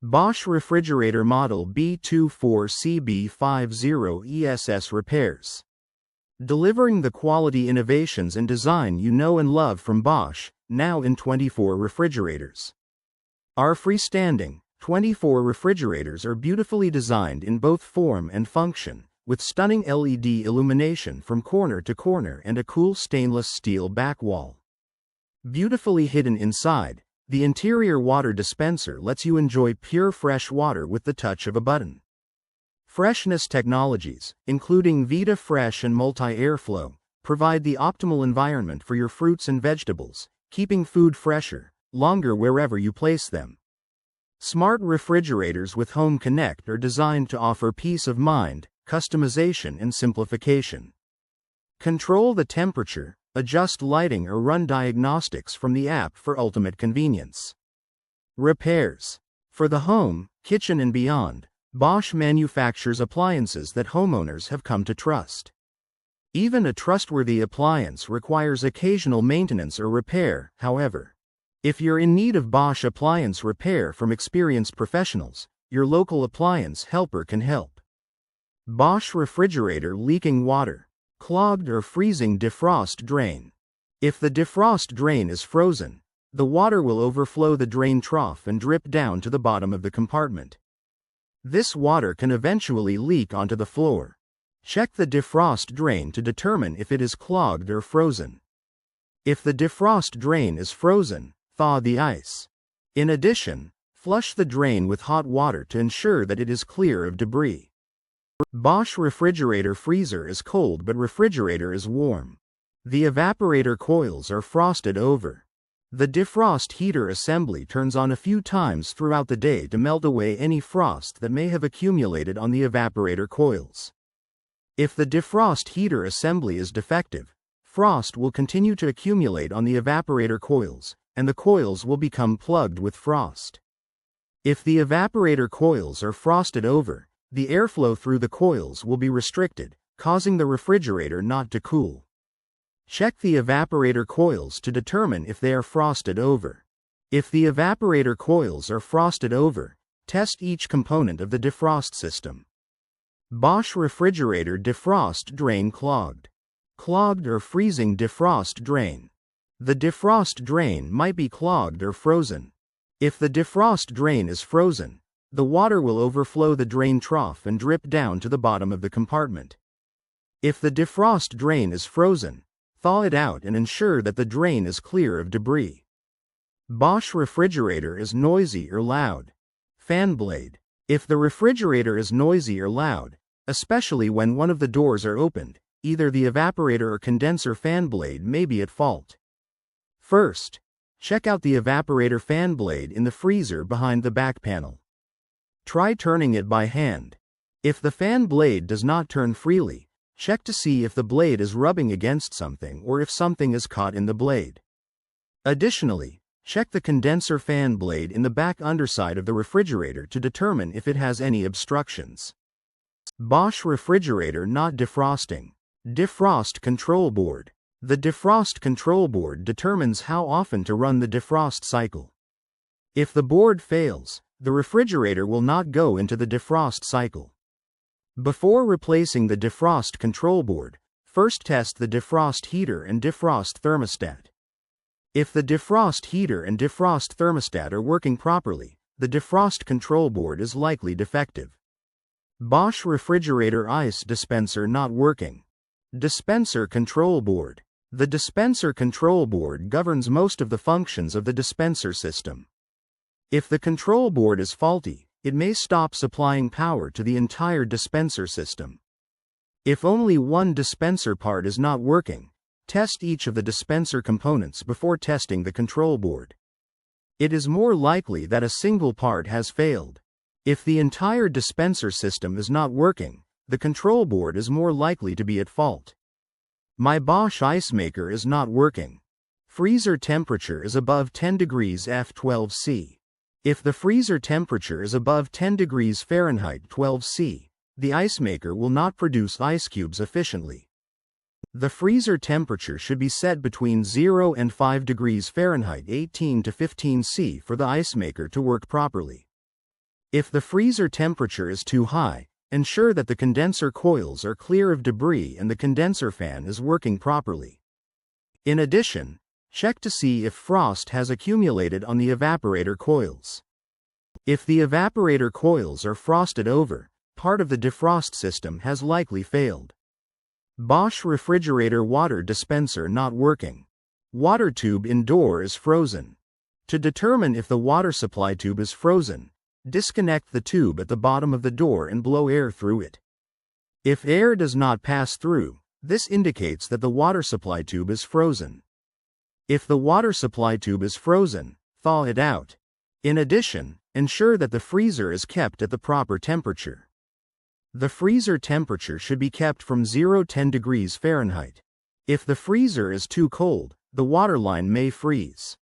Bosch refrigerator model B24CB50ESS repairs. Delivering the quality innovations and design you know and love from Bosch, now in 24 refrigerators. Our freestanding 24 refrigerators are beautifully designed in both form and function, with stunning LED illumination from corner to corner and a cool stainless steel back wall. Beautifully hidden inside, the interior water dispenser lets you enjoy pure fresh water with the touch of a button. Freshness technologies, including Vita Fresh and Multi-Airflow, provide the optimal environment for your fruits and vegetables, keeping food fresher, longer wherever you place them. Smart refrigerators with Home Connect are designed to offer peace of mind, customization and simplification. Control the temperature, adjust lighting or run diagnostics from the app for ultimate convenience. Repairs. For the home, kitchen and beyond, Bosch manufactures appliances that homeowners have come to trust. Even a trustworthy appliance requires occasional maintenance or repair, however. If you're in need of Bosch appliance repair from experienced professionals, your local appliance helper can help. Bosch refrigerator leaking water. Clogged or freezing defrost drain. If the defrost drain is frozen, the water will overflow the drain trough and drip down to the bottom of the compartment. This water can eventually leak onto the floor. Check the defrost drain to determine if it is clogged or frozen. If the defrost drain is frozen, thaw the ice. In addition, flush the drain with hot water to ensure that it is clear of debris. Bosch refrigerator freezer is cold but refrigerator is warm. The evaporator coils are frosted over. The defrost heater assembly turns on a few times throughout the day to melt away any frost that may have accumulated on the evaporator coils. If the defrost heater assembly is defective, frost will continue to accumulate on the evaporator coils, and the coils will become plugged with frost. If the evaporator coils are frosted over, the airflow through the coils will be restricted, causing the refrigerator not to cool. Check the evaporator coils to determine if they are frosted over. If the evaporator coils are frosted over, test each component of the defrost system. Bosch refrigerator defrost drain clogged. Clogged or freezing defrost drain. The defrost drain might be clogged or frozen. If the defrost drain is frozen, the water will overflow the drain trough and drip down to the bottom of the compartment. If the defrost drain is frozen, thaw it out and ensure that the drain is clear of debris. Bosch refrigerator is noisy or loud. Fan blade. If the refrigerator is noisy or loud, especially when one of the doors are opened, either the evaporator or condenser fan blade may be at fault. First, check out the evaporator fan blade in the freezer behind the back panel. Try turning it by hand. If the fan blade does not turn freely, check to see if the blade is rubbing against something or if something is caught in the blade. Additionally, check the condenser fan blade in the back underside of the refrigerator to determine if it has any obstructions. Bosch refrigerator not defrosting. Defrost control board. The defrost control board determines how often to run the defrost cycle. If the board fails, the refrigerator will not go into the defrost cycle. Before replacing the defrost control board, first test the defrost heater and defrost thermostat. If the defrost heater and defrost thermostat are working properly, the defrost control board is likely defective. Bosch refrigerator ice dispenser not working. Dispenser control board. The dispenser control board governs most of the functions of the dispenser system. If the control board is faulty, it may stop supplying power to the entire dispenser system. If only one dispenser part is not working, test each of the dispenser components before testing the control board. It is more likely that a single part has failed. If the entire dispenser system is not working, the control board is more likely to be at fault. My Bosch ice maker is not working. Freezer temperature is above 10 degrees F12C. If the freezer temperature is above 10 degrees Fahrenheit 12°C, the ice maker will not produce ice cubes efficiently. The freezer temperature should be set between 0 and 5 degrees Fahrenheit 18 to 15°C for the ice maker to work properly. If the freezer temperature is too high, ensure that the condenser coils are clear of debris and the condenser fan is working properly. In addition, check to see if frost has accumulated on the evaporator coils. If the evaporator coils are frosted over, part of the defrost system has likely failed. Bosch refrigerator water dispenser not working. Water tube in door is frozen. To determine if the water supply tube is frozen, disconnect the tube at the bottom of the door and blow air through it. If air does not pass through, this indicates that the water supply tube is frozen. If the water supply tube is frozen, thaw it out. In addition, ensure that the freezer is kept at the proper temperature. The freezer temperature should be kept from 0–10 degrees Fahrenheit. If the freezer is too cold, the water line may freeze.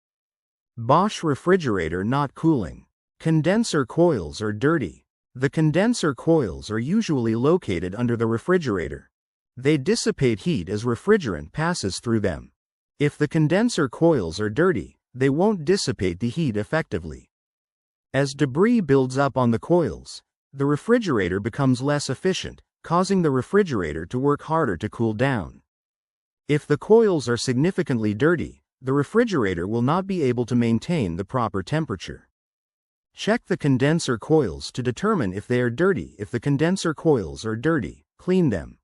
Bosch refrigerator not cooling. Condenser coils are dirty. The condenser coils are usually located under the refrigerator. They dissipate heat as refrigerant passes through them. If the condenser coils are dirty, they won't dissipate the heat effectively. As debris builds up on the coils, the refrigerator becomes less efficient, causing the refrigerator to work harder to cool down. If the coils are significantly dirty, the refrigerator will not be able to maintain the proper temperature. Check the condenser coils to determine if they are dirty. If the condenser coils are dirty, clean them.